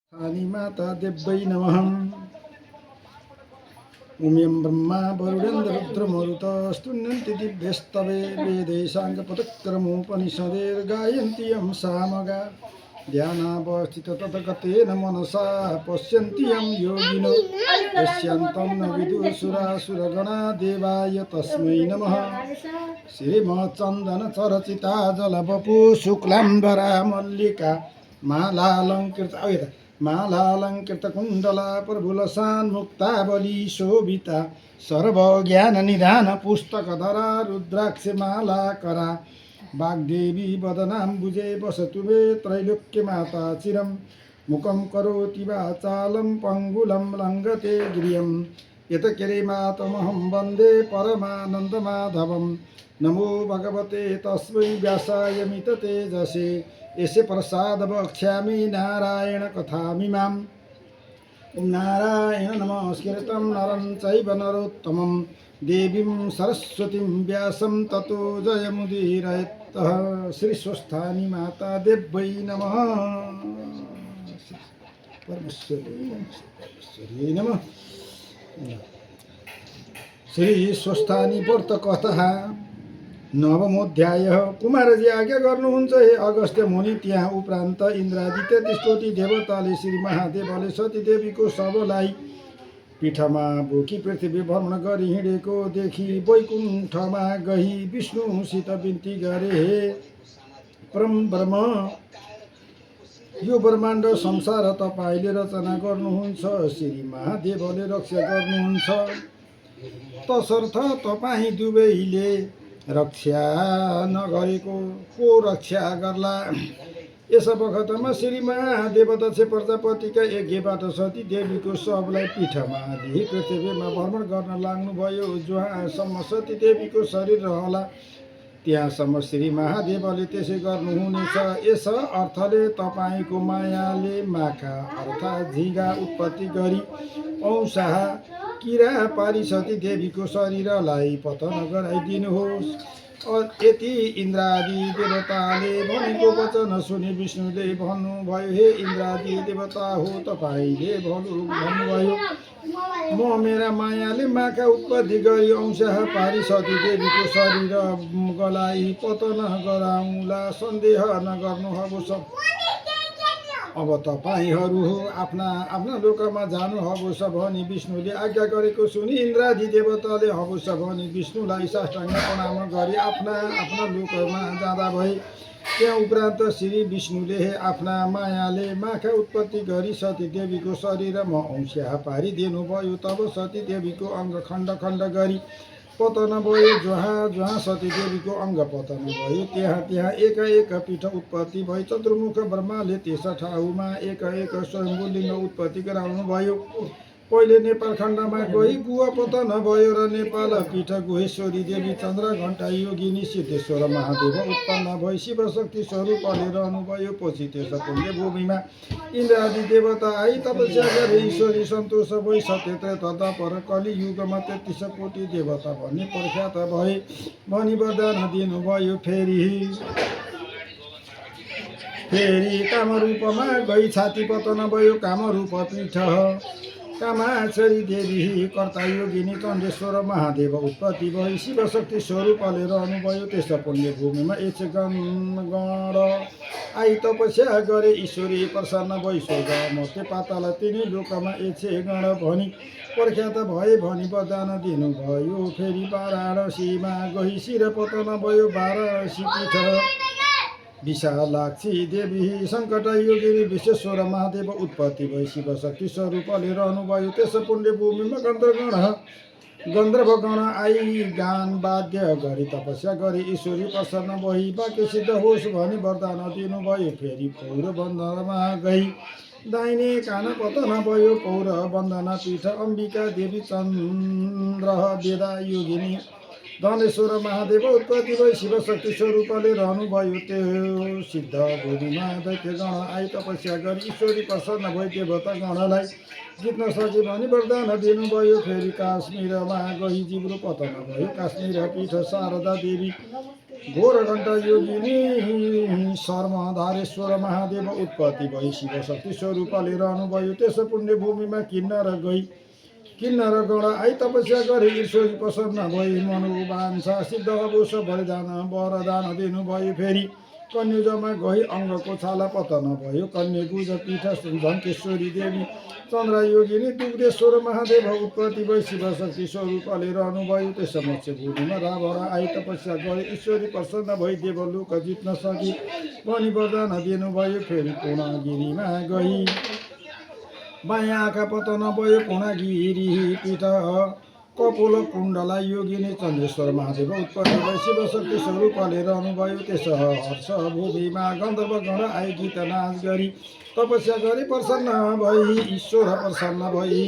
स्थानी माता देव्यै नमः। उम्यं ब्रह्मा वरुणेन्द्ररुद्रमरुतस्तुन्यन्ति दिव्यस्तवे वेदैसाङ्गपदक्रमोपनिषदेर्गायन्ति यं सामगा ध्यानावस्थितततगतेन मनसा पश्यन्ति यं योगिनो यस्यान्तं न विदुषुरासुरगणा देवाय तस्मै नमः। श्रीमच्चन्दनचरचिता जलवपु शुक्लाम्बरा मल्लिका मालालङ्कृतकुण्डला प्रभुलसान्मुक्तावली शोभिता सर्वज्ञाननिधान पुस्तकधरा रुद्राक्षमालाकरा वाग्देवी वदनाम्बुजे वसतु मे त्रैलोक्यमाता चिरं मुखं करोति वाचालं पङ्गुलं लङ्घते गिरियं यतकिरिमातमहं वन्दे परमानन्दमाधवं। नमो भगवते तस्मै व्यासाय मिततेजसे यस्य प्रसाद वक्ष्यामि नारायण कथामिमाम्। ॐ नारायण नमस्कृतं नरं चैव नरोत्तमं देवीं सरस्वतीं व्यासं ततो जयमुदीरयेत्तः। श्रीस्वस्थानी माता देव्यै नमः। परमेश्वरी नमः। श्रीस्वस्थानी व्रत कथा नवमोध्याय। कुमारजी आज्ञा गर्नुहुन्छ हे अगस्त्य मुनि। त्यहाँ उपरान्त इन्द्रादित्य 33 कोटी देवताले श्री महादेवले सतीदेवीको शवलाई पीठमा बोकी पृथ्वी भ्रमण गरी हिँडेको देखि वैकुण्ठमा गई विष्णुसित बिन्ती गरे, हे परम ब्रह्म, यो ब्रह्माण्ड संसार तपाईँले रचना गर्नुहुन्छ, श्री महादेवले रक्षा गर्नुहुन्छ, तसर्थ तपाईँ दुवैले रक्षा नगरेको को रक्षा गर्ला। यस बखतमा श्री महादेव दक्ष प्रजापतिका यज्ञबाट सती देवीको शवलाई पीठमा लिई पृथ्वीमा भ्रमण गर्न लाग्नुभयो। जहाँसम्म सती देवीको शरीर रहला त्यहाँसम्म श्री महादेवले त्यसै गर्नुहुनेछ। यस अर्थले तपाईँको मायाले माखा अर्थात् झिँगा उत्पत्ति गरी औँसाह किरा पारी सती देवीको शरीरलाई पतन गराइदिनुहोस्। यति इन्द्रादि देवताले भनेको वचन सुनि विष्णुले भन्नुभयो, हे इन्द्रादि देवता हो, तपाईँले भन्नुभयो, म मेरा मायाले माखा उत्पत्ति गरी अंशाह पारी सती देवीको शरीर गलाई पतन गराउँला, सन्देह नगर्नुहोस्। अब तपाईँहरू आफ्ना आफ्ना लोकमा जानु हवस् भनी विष्णुले आज्ञा गरेको सुनि इन्द्रादि देवताले हवस् भनी विष्णुलाई साष्टाङ्ग प्रणाम गरी आफ्ना आफ्ना लोकमा जाँदा भए। त्यहाँ उपरान्त श्री विष्णुले आफ्ना मायाले माखा उत्पत्ति गरी सती देवीको शरीरमा अंशाह पारिदिनुभयो। तब सती देवीको अङ्ग खण्ड खण्ड गरी पतन भयो। जहाँ जहाँ सती देवीको अङ्ग पतन भयो त्यहाँ त्यहाँ एक एक पीठ उत्पत्ति भई चतुर्मुख ब्रह्माले त्यस ठाउँमा एक एक स्वयम्भू उत्पत्ति गराउनु भयो। पहिले नेपाल खण्डमा गई गुह पतन भयो र नेपाल पीठ गुहेश्वरी देवी चन्द्रघण्टा योगिनी सिद्धेश्वर महादेव उत्पन्न भई शिवशक्ति स्वरूपले रहनुभयो। पछि त्यस पुण्य भूमिमा इन्द्रादि देवता आई तपस्या गरे ईश्वरी सन्तोष भई सत्य तदपर कलियुगमा 33 कोटी देवता भनी प्रख्यात भए भनी वरदान दिनुभयो। फेरि कामरूपमा गई छाती पतन भयो कामरूप पीठ। कामाक्षरी देवी कर्ता योगिनी चण्डेश्वर महादेव उत्पत्ति भई शिवशक्ति स्वरूपले रहनुभयो। त्यस पुण्य भूमिमा गण आई तपस्या गरे ईश्वरी प्रसन्न भई स्वर्ग मर्त्य पाताल तिनी लोकमा गण भनी प्रख्यात भए भनी वरदान दिनुभयो। फेरि वाराणसीमा गई शिर पतन भयो वाराणसी पीठ। विशालाक्षी देवी सङ्कट योगिनी विश्वेश्वर महादेव उत्पत्ति भई शिवशक्ति स्वरूपले रहनुभयो। त्यस पुण्य भूमिमा गन्धर्वगण आई गान वाद्य गरी तपस्या गरी ईश्वरी प्रसन्न भई वाक्य सिद्ध होस् भनी वरदान दिनुभयो। फेरि पौर बन्धनमा गई दाहिने कान पतन भयो पौर बन्धना पीठ। अम्बिका देवी चन्द्र वेदा योगिनी धनेश्वर महादेव उत्पत्ति भई शिवशक्ति स्वरूपले रहनुभयो त्यो सिद्ध भूमिमा दैत्यगण आई तपस्या गरी ईश्वरी प्रसन्न भई देवता गणलाई जित्न सके भनी वरदान दिनुभयो। फेरि काश्मीरमा गई जिब्रो पतन भयो काश्मीर पीठ शारदा देवी घोर घण्टा योगिनी शर्मधारेश्वर महादेव उत्पत्ति भई शिवशक्ति स्वरूपले रहनुभयो। त्यस पुण्य भूमिमा किन्नर गण आई तपस्या गरे ईश्वरी प्रसन्न भई मनोवाञ्छा सिद्ध अवोस वरदान दिनुभयो। फेरि कन्युजमा गई अङ्गको छाला पतन भयो कन्या गुज पीठ झन्केश्वरी देवी चन्द्र योगिनी दुग्धेश्वर महादेव उत्पत्ति भई शिवशक्ति स्वरूपले रहनुभयो। त्यस मत्स्य भूमिमा रावण आई तपस्या गरे ईश्वरी प्रसन्न भई देवलोक जित्न सके भनी वरदान दिनुभयो। फेरि पूर्णगिरीमा गई बायाँ आँखा पतन भयो पूर्णगिरी पीठ कपोल कुण्डला योगिनी चन्द्रेश्वर महादेव उत्पत्ति भई शिवशक्ति स्वरूपले रहनुभयो। त्यस हर्ष भूमिमा गन्धर्व गण आई गीत नाच गरी तपस्या गरी प्रसन्न भई ईश्वर प्रसन्न भई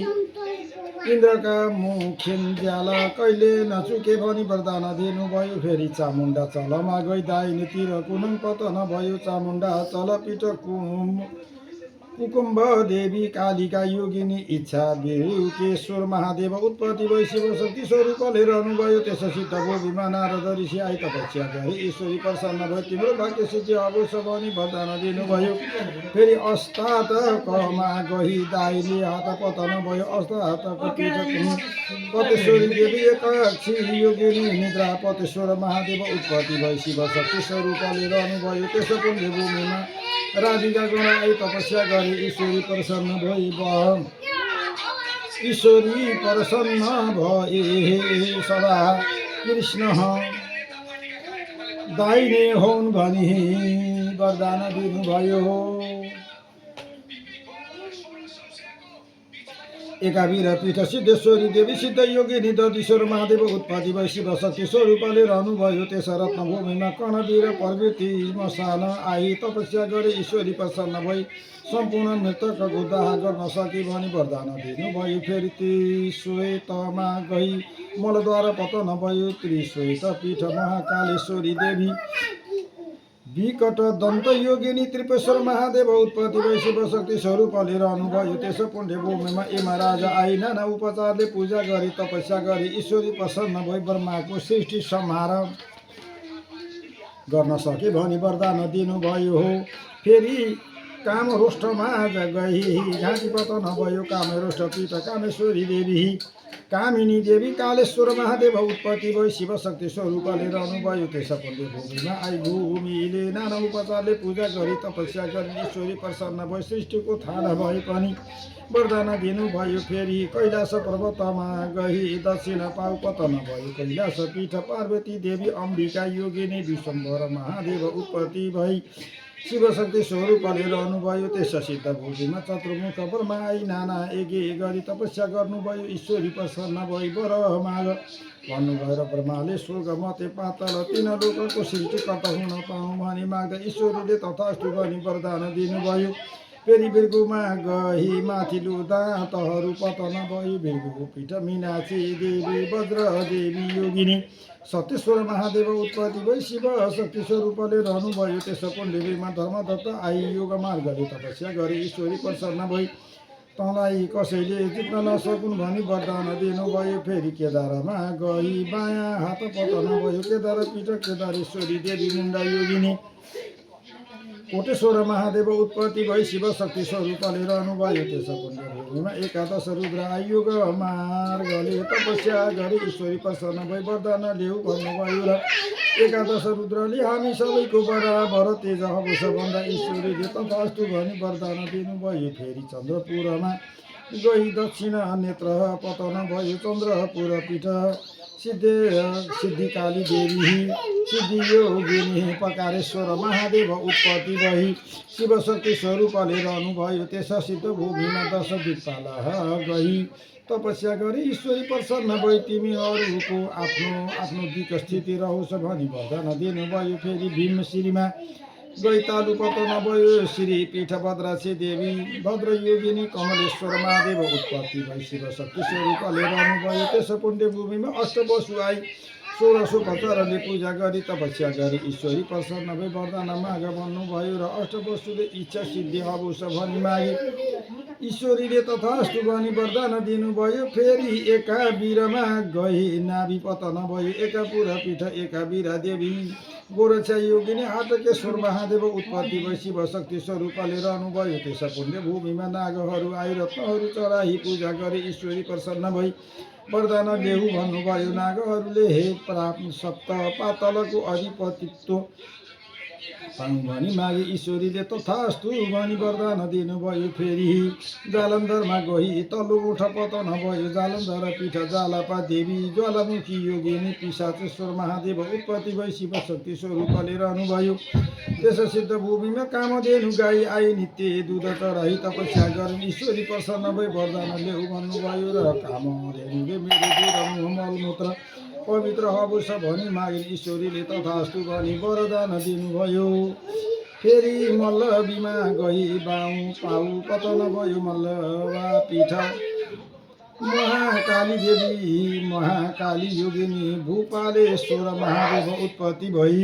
इन्द्रका मुखेन ज्याल कहिले नचुके भनी वरदान दिनुभयो। फेरि चामुण्डा चलमा गई दाहिनेतिर कुनुङ पतन भयो चामुण्डा चल पीठ कुकुम्भ देवी कालिका योगिनी इच्छा विरुकेश्वर महादेव उत्पत्ति भई शिवशक्ति स्वरूपले रहनुभयो। त्यस सिद्ध भूमिमा नारद ऋषि आई तपस्या गरे ईश्वरी प्रसन्न भयो तिम्रो भाग्य सिद्धि अवश्य भनी वरदान दिनुभयो। फेरि अस्तातकमा गई दाहिने हात पतन भयो अस्तातक पीठ पतेश्वरी देवी एकाक्षी योगिनी निद्रा पतेश्वर महादेव उत्पत्ति भई शिवशक्ति स्वरूपले रहनुभयो। त्यस पुण्य भूमिमा राधिका गण आई तपस्या गरे ईश्वरी प्रसन्न भए सदा कृष्ण दाहिने हुन् भनी वरदान दिनुभयो। एकावीर पीठ सिद्धेश्वरी देवी सिद्ध योगिनी दधीश्वर महादेव उत्पत्ति भई शिवशक्ति स्वरूपले रहनुभयो। त्यस रत्नभूमिमा कर्णवीर प्रवृत्ति मसान आई तपस्या गरे ईश्वरी प्रसन्न भई सम्पूर्ण मृतकको दाह गर्न सके भनी वरदान दिनुभयो। फेरि त्रिश्वेतमा गई मलद्वारा पतन भयो त्रिश्वेत पीठ महाकालेश्वरी देवी विकट दन्त योगिनी त्रिपेश्वर महादेव उत्पत्ति भई शिवशक्ति स्वरूपले रहनुभयो। त्यस पुण्य भूमिमा यमा राजा आई नाना उपचारले पूजा गरी तपस्या गरी ईश्वरी प्रसन्न भई ब्रह्माको सृष्टि संहार गर्न सके भनी वरदान दिनुभयो। फेरि कामरोष्ठमा गई घाँटी पतन भयो कामरोष्ठ पीठ कामेश्वरी देवी कामिनी देवी कालेश्वर महादेव उत्पत्ति भई शिवशक्ति स्वरूपले रहनुभयो। त्यस पुण्य भूमिमा आई भूमिले नाना उपचारले पूजा गरी तपस्या गरी ईश्वरी प्रसन्न भई सृष्टिको थाहा भए पनि वरदान दिनुभयो। फेरि कैलाश पर्वतमा गई दक्षिण पाउ पतन भयो कैलाश पीठ पार्वती देवी अम्बिका योगिनी विश्वम्भर महादेव उत्पत्ति भई शिवशक्ति स्वरूपले रहनुभयो। त्यस सिद्ध भूमिमा चतुर्मुख ब्रह्मा आई नाना एगे गरी तपस्या गर्नुभयो ईश्वरी प्रसन्न भई ब्रह्मा भन्नुभयो र ब्रह्माले स्वर्ग मते पातल तीन लोकको सृष्टिकर्ता हुन पाऊँ भनी माग्दा ईश्वरले तथास्तु भनी वरदान दिनुभयो। फेरि बिर्गुमा गई माथिल्लो दाँतहरू पतन भयो बिर्गुको पीठ मीनाक्षी देवी वज्र देवी योगिनी सत्येश्वर महादेव उत्पत्ति भई शिवशक्ति स्वरूपले रहनुभयो। त्यस पुण्यमा धर्मदत्त आई योग मार्गले तपस्या गरी ईश्वरी प्रसन्न भई तँलाई कसैले जित्न नसकुन् भनी वरदान दिनुभयो। फेरि केदारमा गई बायाँ हात पतन भयो केदार पीठ केदारेश्वरी देवी मुण्डा योगिनी कोटेश्वर महादेव उत्पत्ति भई शिवशक्ति स्वरूपले रहनुभयो। त्यस पुण्य भूमिमा एकादश रुद्र आयोग मार्गले तपस्या गरी ईश्वरी प्रसन्न भई वरदान ल्याऊ भन्नुभयो र एकादश रुद्रले हामी सबैको बराबर तेज होस् भन्दा ईश्वरीले तथास्तु भनी वरदान दिनुभयो। फेरि चन्द्रपुरमा गई दक्षिण नेत्र पतन भयो चन्द्रपुर पीठ सिद्धिकाली देवी सिद्धि योगिनी पकारेश्वर महादेव उत्पत्ति भई शिवशक्ति स्वरूपले रहनुभयो। त्यस सिद्ध भूमिमा दश दिक्पाल गई तपस्या गरी ईश्वरी प्रसन्न भई तिमीहरूको आफ्नो आफ्नो दिक स्थिति रहोस् भनी वरदान दिनुभयो। फेरि भीमश्रीमा गई तालु पतन भयो श्री पीठ भद्राक्षी देवी भद्र योगिनी कमलेश्वर महादेव उत्पत्ति भई शिवशक्ति स्वरूपले रहनुभयो। त्यस पुण्य भूमिमा अष्टवसु आई 1650ले पूजा गरी तपस्या गरी ईश्वरी प्रसन्न भई वरदान माग भन्नुभयो र अष्टवस्तुले इच्छा सिद्धि अवश्य भनी मागे। ईश्वरीले तथास्तु भनी वरदान दिनुभयो। फेरि एका वीरमा गई नाभि पतन भयो। एका पुरा पीठ एका वीरा देवी गोरक्षा योगिनी हाटकेश्वर महादेव उत्पत्ति भई शिव शक्ति स्वरूपले रहनुभयो। त्यस पुण्य भूमिमा नागहरू आई रत्नहरू चढाई पूजा गरी ईश्वरी प्रसन्न भई वरदान देऊ भन्नुभयो। नागहरूले हे प्राप्त सप्त पातलको अधिपतित्व पाऊँ भनी मागे। ईश्वरीले तथास्तु भनी वरदान दिनुभयो। फेरि जालन्धरमा गई तल्लो उठ पतन भयो। जालन्धर पीठ जालापा देवी ज्वालामुखी योगिनी पिशाचेश्वर महादेव उत्पत्ति भई शिव शक्ति स्वरूपले रहनुभयो। त्यस सिद्ध भूमिमा कामधेनु गाई आई नित्य दुध चढाई तपस्या गरिन्। ईश्वरी प्रसन्न भई वरदान ल्याऊ भन्नुभयो र कामधेनुले मेरो दुध मलमूत्र पवित्र हवस भनी मागिन्। ईश्वरीले तथास्तु भनी वरदान दिनुभयो। फेरि मल्लवीमा गई बाउ पाउ पतन भयो। मल्लवा पीठ महाकाली देवी महाकाली योगिनी भूपालेश्वर महादेव उत्पत्ति भई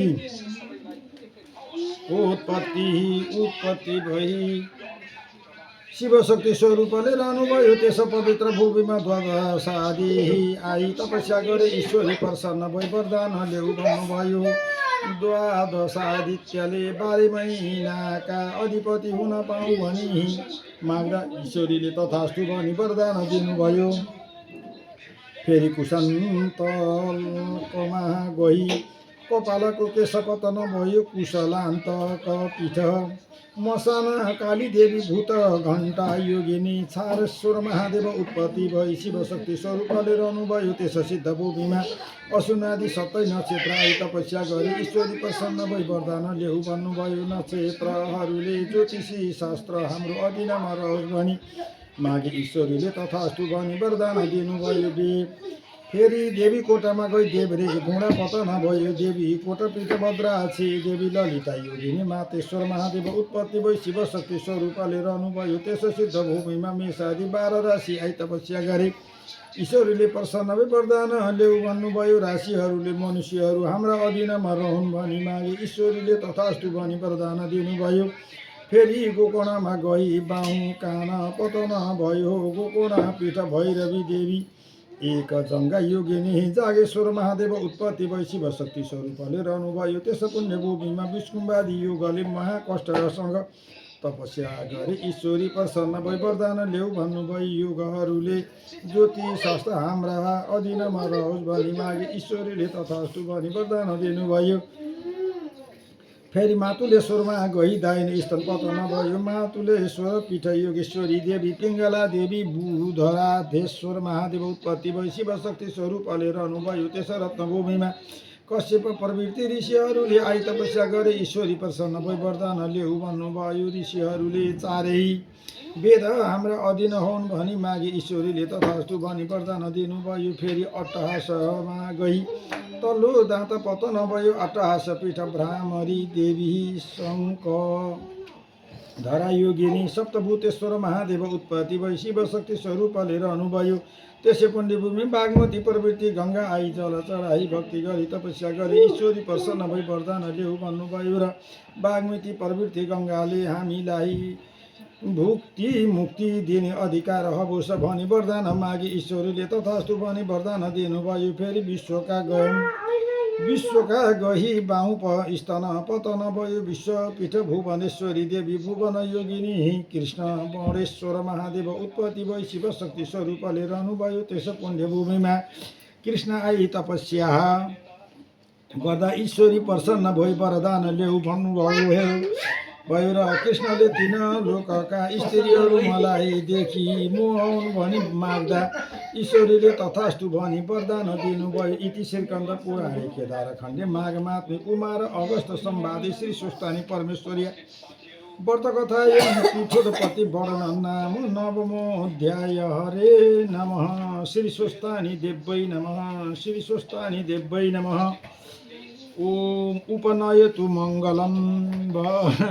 शिव शक्ति स्वरूपले रहनुभयो। त्यस पवित्र भूमिमा द्वादशादि आई तपस्या गरे ईश्वरी प्रसन्न भई वरदान ल्याऊ भन्नुभयो। द्वादशादित्यले 12 महिनाका अधिपति हुन पाऊँ भनी माग्दा ईश्वरीले तथास्तु भनी वरदान दिनुभयो। फेरि कुशन्तकमा गई कपालको केश पतन भयो। कुशलान्तक पीठ मसाना काली देवी भूत घण्टा योगिनी छारेश्वर महादेव उत्पत्ति भई शिव शक्ति स्वरूपले रहनुभयो। त्यस सिद्ध भूमिमा असुनादि 7 नक्षत्र आई तपस्या गरी ईश्वरी प्रसन्न भई वरदान ल्याऊ भन्नुभयो। नक्षत्रहरूले ज्योतिषी शास्त्र हाम्रो अधीनमा रहोस् भनी मागे। ईश्वरीले तथास्तु भनी वरदान दिनुभयो। फेरि देवी कोटामा गई देवरे गुणा पतन भयो। देवी कोटा पीठ भद्राक्षी देवी ललिता योगिनी मातेश्वर महादेव उत्पत्ति भई शिव शक्ति स्वरूपले रहनुभयो। त्यस सिद्ध भूमिमा मेषादि 12 राशि आई तपस्या गरे ईश्वरीले प्रसन्न भई वरदान ल्याऊ भन्नुभयो। राशिहरूले मनुष्यहरू हाम्रा अधीनमा रहन् भनी मागे। ईश्वरीले तथास्तु भनी वरदान दिनुभयो। फेरि गोकर्णमा गई बाहुँ कान पतन भयो। गोकर्ण पीठ भैरवी देवी एक जङ्गा योगिनी जागेश्वर महादेव उत्पत्ति भई शिव शक्ति स्वरूपले रहनुभयो। त्यस पुण्य भूमिमा विष्णुवादी योगले महाकष्टसँग तपस्या गरी ईश्वरी प्रसन्न भई वरदान ल्याऊ भन्नुभयो। योगहरूले ज्योतिष शास्त्र हाम्रा अधीनमा रहोस् भनी मागे। ईश्वरीले तथास्तु भनी वरदान दिनुभयो। फेरि मातुलेश्वरमा गई दाहिने स्तन पतन भयो। मातुलेश्वर पीठ योगेश्वरी देवी पिङ्गला देवी बुधराधेश्वर महादेव उत्पत्ति भई शिव शक्ति स्वरूपले रहनुभयो। त्यस रत्नभूमिमा कश्यप प्रवृत्ति ऋषिहरूले आई तपस्या गरे ईश्वरी प्रसन्न भई वरदान ल्याऊ भन्नुभयो। ऋषिहरूले चारै वेद हाम्रा अधीन हुन् भनी मागे। ईश्वरीले तथास्तु भनी वरदान दिनुभयो। फेरि अट्टहासमा गई तल्लो दाँत पतन भयो। अट्टहास पीठ भ्रामरी देवी शङ्क धरा योगिनी सप्तभूतेश्वर महादेव उत्पत्ति भई शिव शक्ति स्वरूपले रहनुभयो। त्यसै पुण्यभूमि बागमती प्रवृत्ति गङ्गा आई जल चढाई भक्ति गरी तपस्या गरी ईश्वरी प्रसन्न भई वरदान ल्याऊ भन्नुभयो। र बागमती प्रवृत्ति गङ्गाले हामीलाई भुक्ति मुक्ति दिने अधिकार हवस् भनी वरदान मागे। ईश्वरीले तथास्तु भनी वरदान दिनुभयो। फेरि विश्वका गही बाहु स्तन पतन भयो। विश्वपीठ भुवनेश्वरी देवी भुवन योगिनी कृष्ण बणेश्वर महादेव उत्पत्ति भई शिव शक्ति स्वरूपले रहनुभयो। त्यस पुण्यभूमिमा कृष्ण आई तपस्या गर्दा ईश्वरी प्रसन्न भई वरदान ल्याऊ भन्नुभयो। भयो र कृष्णले 3 लोकका स्त्रीहरू मलाई देखि मोहन भनी माग्दा ईश्वरीले तथास्तु भनी वरदान दिनुभयो। इति श्रीकन्द पुराणे केदारखण्डे माघ मात्मे उमा र अगस्त सम्वादे श्री स्वस्थानी परमेश्वरी व्रतकथा पीठोत्पत्ति वर्णन नाम नवमोऽध्याय। हरे नमः। श्री स्वस्थानी देव्यै नमः। श्री स्वस्थानी देव्यै नमः। ओम उपनयतु मंगलम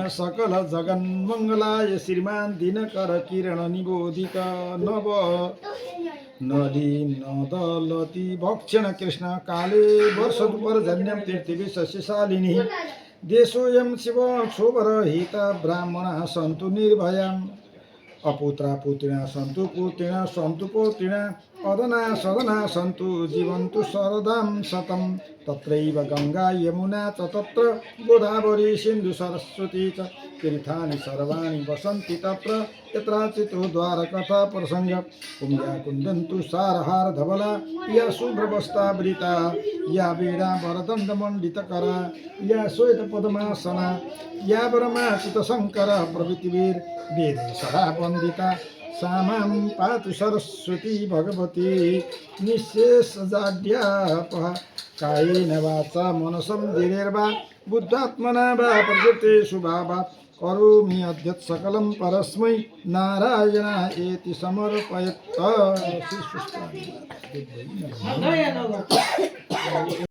सकल जगन्मंगलाय श्रीमान दिनकर किरण निबोधित नव नदी नदलति भक्षण कृष्ण काले वर्षतु पर्जन्यं पृथिवी सस्यशालिनी देशोऽयं शिव क्षोभरहित ब्राह्मणाः सन्तु निर्भयाम् अपुत्रा पुत्रिणा सन्तु पुत्रिणा सन्तु पौत्रिणा अदना सदना सन्तु जीवन्तु शरदां शतं तत्रैव गङ्गा यमुना च तत्र गोदावरी सिन्धु सरस्वती च तीर्थानि सर्वाणि वसन्ति तत्र यत्राचितो द्वारकथा प्रसङ्ग पुण्या कुन्दन्तु सारहार धवला या शुभ्रवस्त्रावृता या वीणा वरदण्डमण्डितकरा या श्वेतपद्मासना या परमाच्युतशङ्कर प्रभृतिभिर् वेदे सदा वन्दिता सा मां पातु सरस्वती भगवती निःशेषजाड्यापः कायेन वाचा मनसंधिरेर्वा बुद्धात्मना वा प्रकृते शुभावात् करोमि अद्यत् सकलं परस्मै नारायणायेति समर्पयत्।